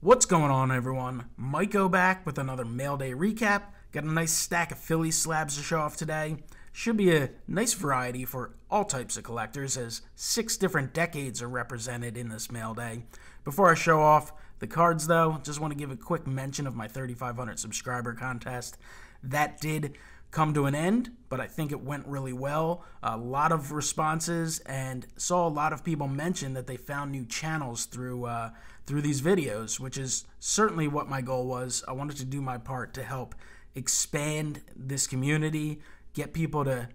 What's going on, everyone? MikeO back with another Mailday recap. Got a nice stack of Phillies slabs to show off today. Should be a nice variety for all types of collectors, as 6 different decades are represented in this Mailday. Before I show off the cards, though, just want to give a quick mention of my 3,500 subscriber contest. That did come to an end, but I think it went really well. A lot of responses, and saw a lot of people mention that they found new channels through these videos, which is certainly what my goal was. I wanted to do my part to help expand this community, get people to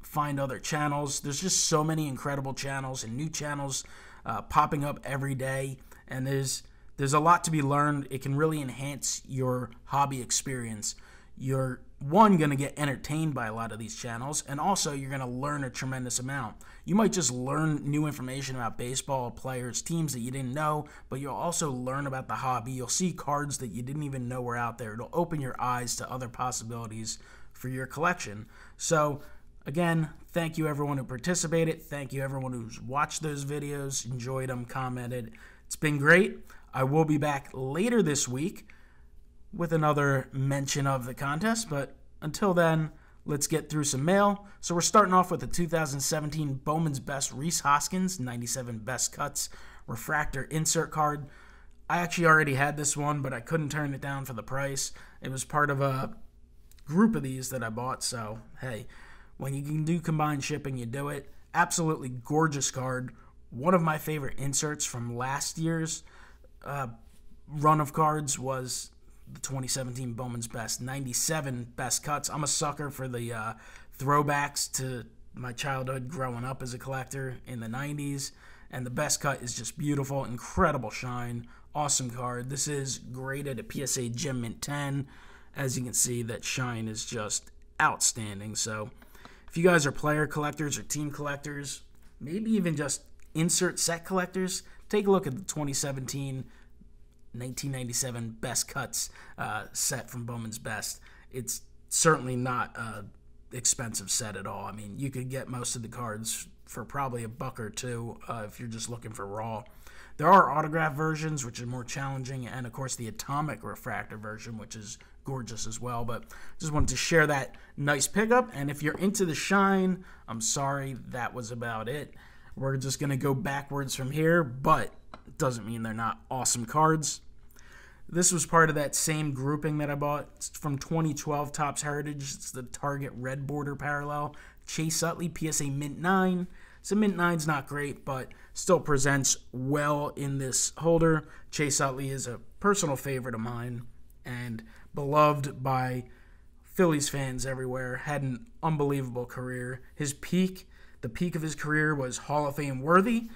find other channels. There's just so many incredible channels and new channels popping up every day, and there's a lot to be learned. It can really enhance your hobby experience. You're going to get entertained by a lot of these channels, and also you're going to learn a tremendous amount. You might just learn new information about baseball, players, teams that you didn't know, but you'll also learn about the hobby. You'll see cards that you didn't even know were out there. It'll open your eyes to other possibilities for your collection. So again, thank you everyone who participated. Thank you everyone who's watched those videos, enjoyed them, commented. It's been great. I will be back later this week with another mention of the contest, but until then, let's get through some mail. So we're starting off with the 2017 Bowman's Best Rhys Hoskins 97 Best Cuts Refractor Insert card. I actually already had this one, but I couldn't turn it down for the price. It was part of a group of these that I bought, so hey, when you can do combined shipping, you do it. Absolutely gorgeous card. One of my favorite inserts from last year's run of cards was the 2017 Bowman's Best 97 Best Cuts. I'm a sucker for the throwbacks to my childhood growing up as a collector in the 90s, and the Best Cut is just beautiful, incredible shine, awesome card. This is graded at PSA Gem Mint 10. As you can see, that shine is just outstanding. So if you guys are player collectors or team collectors, maybe even just insert set collectors, take a look at the 2017 1997 Best Cuts set from Bowman's Best. It's certainly not an expensive set at all. I mean, you could get most of the cards for probably $1 or $2 if you're just looking for raw. There are autograph versions, which are more challenging, and of course the atomic refractor version, which is gorgeous as well. But just wanted to share that nice pickup. And if you're into the shine, I'm sorry, that was about it. We're just going to go backwards from here, but it doesn't mean they're not awesome cards. This was part of that same grouping that I bought. It's from 2012 Topps Heritage. It's the Target Red Border Parallel. Chase Utley, PSA Mint 9. So Mint 9's not great, but still presents well in this holder. Chase Utley is a personal favorite of mine and beloved by Phillies fans everywhere. Had an unbelievable career. The peak of his career was Hall of Fame worthy.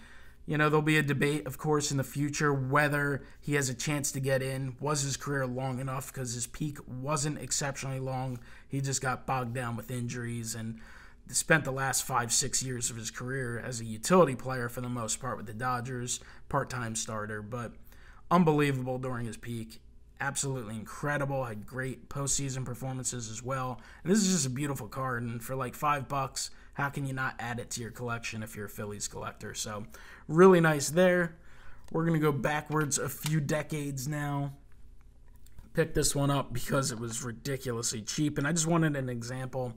You know, there'll be a debate, of course, in the future whether he has a chance to get in. Was his career long enough? Because his peak wasn't exceptionally long. He just got bogged down with injuries and spent the last 5-6 years of his career as a utility player for the most part with the Dodgers, part-time starter, but unbelievable during his peak. Absolutely incredible. Had great postseason performances as well. And this is just a beautiful card, and for like $5, how can you not add it to your collection if you're a Phillies collector? So really nice there. We're going to go backwards a few decades now. Picked this one up because it was ridiculously cheap, and I just wanted an example.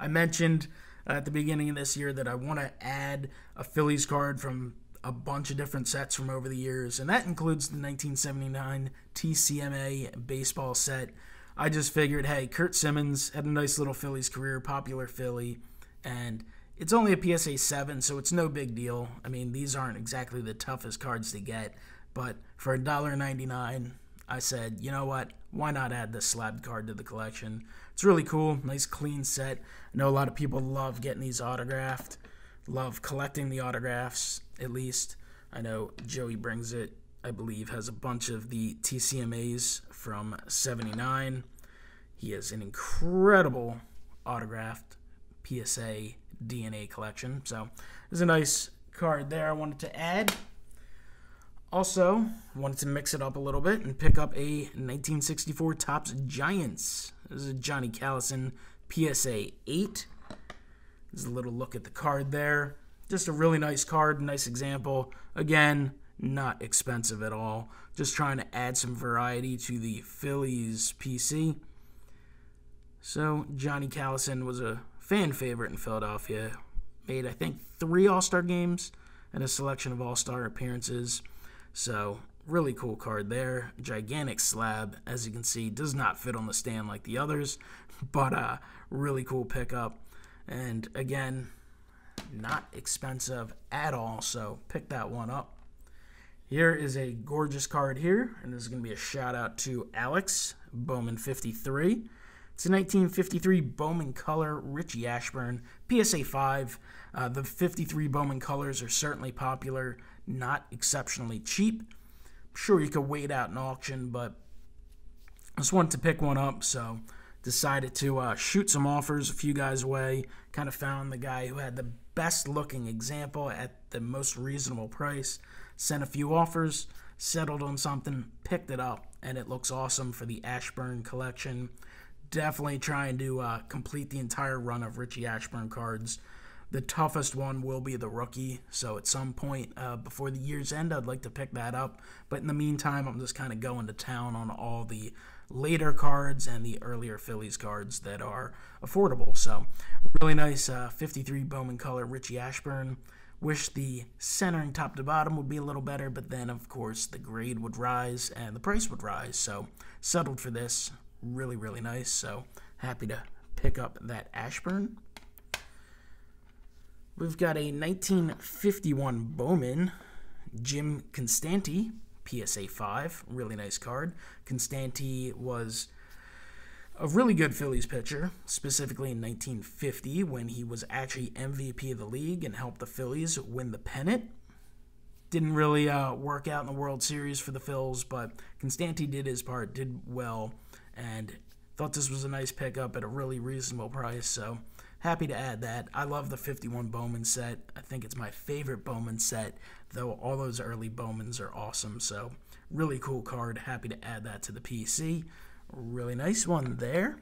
I mentioned at the beginning of this year that I want to add a Phillies card from a bunch of different sets from over the years, and that includes the 1979 TCMA baseball set. I just figured, hey, Kurt Simmons had a nice little Phillies career, popular Philly, and it's only a PSA 7, so it's no big deal. I mean, these aren't exactly the toughest cards to get, but for $1.99, I said, you know what, why not add this slab card to the collection? It's really cool, nice clean set. I know a lot of people love getting these autographed, love collecting the autographs, at least. I know Joey Brings It, I believe, has a bunch of the TCMAs from 79. He has an incredible autographed PSA DNA collection. So there's a nice card there I wanted to add. Also, wanted to mix it up a little bit and pick up a 1964 Topps Giants. This is a Johnny Callison PSA 8. There's a little look at the card there. Just a really nice card, nice example. Again, not expensive at all. Just trying to add some variety to the Phillies PC. So Johnny Callison was a fan favorite in Philadelphia. Made, I think, 3 All-Star games and a selection of All-Star appearances. So really cool card there. Gigantic slab, as you can see, does not fit on the stand like the others, but really cool pickup. And again, not expensive at all, so pick that one up. Here is a gorgeous card here, and this is going to be a shout out to Alex, Bowman 53. It's a 1953 Bowman Color Richie Ashburn PSA 5. The 53 Bowman colors are certainly popular, not exceptionally cheap. I'm sure you could wait out an auction, but I just wanted to pick one up, so decided to shoot some offers a few guys away. Kind of found the guy who had the best looking example at the most reasonable price. Sent a few offers, settled on something, picked it up, and it looks awesome for the Ashburn collection. Definitely trying to complete the entire run of Richie Ashburn cards. The toughest one will be the rookie, so at some point before the year's end, I'd like to pick that up. But in the meantime, I'm just kind of going to town on all the later cards and the earlier Phillies cards that are affordable. So really nice 53 Bowman Color Richie Ashburn. Wish the centering top to bottom would be a little better, but then, of course, the grade would rise and the price would rise. So settled for this. Really, really nice. So happy to pick up that Ashburn. We've got a 1951 Bowman Jim Constanti PSA 5. Really nice card. Constanti was a really good Phillies pitcher, specifically in 1950 when he was actually MVP of the league and helped the Phillies win the pennant. Didn't really work out in the World Series for the Phils, but Constanti did his part, did well, and thought this was a nice pickup at a really reasonable price, so happy to add that. I love the 51 Bowman set. I think it's my favorite Bowman set, though all those early Bowmans are awesome, so really cool card. Happy to add that to the PC. Really nice one there.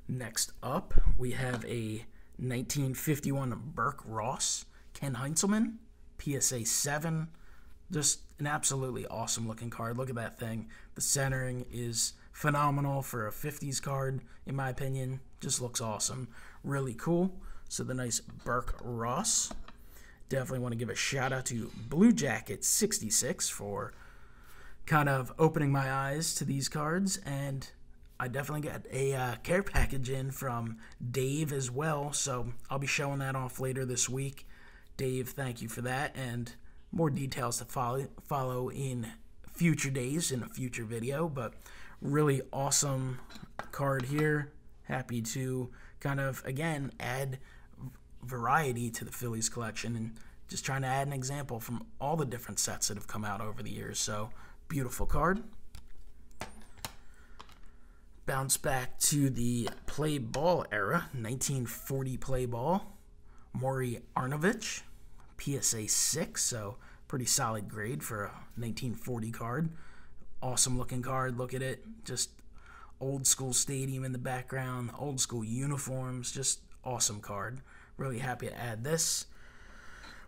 Next up, we have a 1951 Burke Ross Ken Heinzelman PSA 7. Just an absolutely awesome looking card. Look at that thing. The centering is phenomenal for a 50s card, in my opinion. Just looks awesome. Really cool. So the nice Burke Ross. Definitely want to give a shout out to Blue Jacket 66 for kind of opening my eyes to these cards. And I definitely got a care package in from Dave as well. So I'll be showing that off later this week. Dave, thank you for that. And more details to follow in future days in a future video, but really awesome card here. Happy to kind of, again, add variety to the Phillies collection and just trying to add an example from all the different sets that have come out over the years. So, beautiful card. Bounce back to the play ball era, 1940 play ball. Maury Arnovich, PSA 6, so pretty solid grade for a 1940 card. Awesome looking card, look at it. Just old school stadium in the background, old school uniforms, just awesome card. Really happy to add this.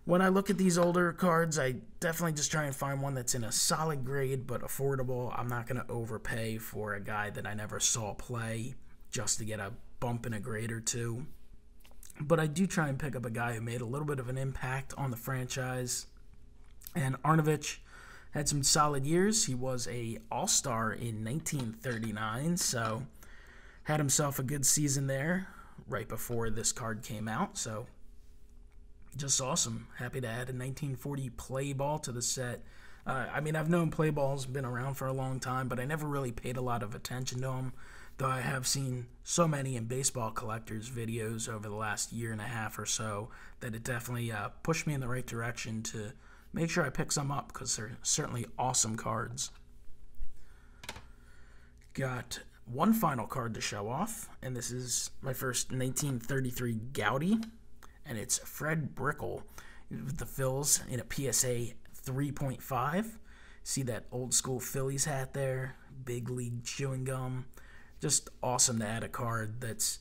When I look at these older cards, I definitely just try and find one that's in a solid grade but affordable. I'm not going to overpay for a guy that I never saw play just to get a bump in a grade or two. But I do try and pick up a guy who made a little bit of an impact on the franchise. And Arnovich had some solid years. He was a All-Star in 1939, so had himself a good season there right before this card came out. So just awesome. Happy to add a 1940 play ball to the set. I mean, I've known play balls, been around for a long time, but I never really paid a lot of attention to them. Though I have seen so many in baseball collectors videos over the last year and a half or so that it definitely pushed me in the right direction to make sure I pick some up because they're certainly awesome cards. Got one final card to show off, and this is my first 1933 Gaudy, and it's Fred Brickell with the Phils in a PSA 3.5. See that old school Phillies hat there, big league chewing gum. Just awesome to add a card that's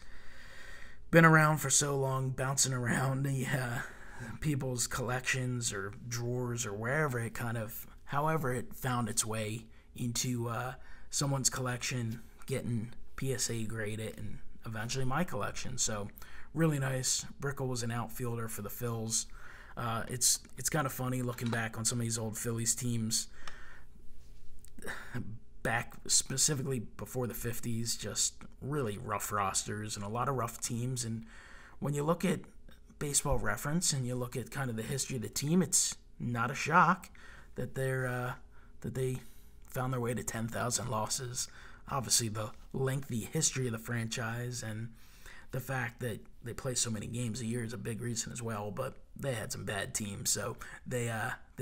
been around for so long, bouncing around people's collections or drawers or wherever it however it found its way into someone's collection, getting PSA graded, and eventually my collection. So really nice. Brickell was an outfielder for the Phils. It's kind of funny looking back on some of these old Phillies teams back specifically before the 50s, just really rough rosters and a lot of rough teams. And when you look at Baseball Reference and you look at kind of the history of the team, it's not a shock that they found their way to 10,000 losses. Obviously, the lengthy history of the franchise and the fact that they play so many games a year is a big reason as well. But they had some bad teams, so they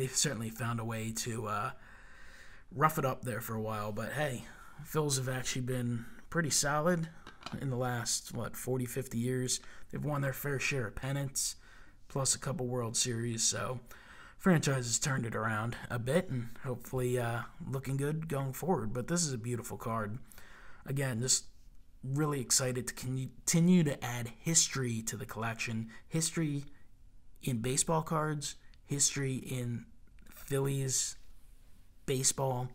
certainly found a way to rough it up there for a while. But hey, Phils have actually been pretty solid in the last 40, 50 years. They've won their fair share of pennants, plus a couple World Series. So franchise has turned it around a bit, and hopefully looking good going forward. But this is a beautiful card. Again, just really excited to continue to add history to the collection. History in baseball cards, history in Phillies baseball,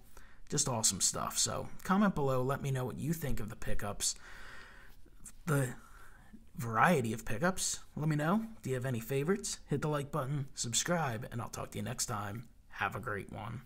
just awesome stuff. So comment below, let me know what you think of the pickups, the variety of pickups. Let me know. Do you have any favorites? Hit the like button, subscribe, and I'll talk to you next time. Have a great one.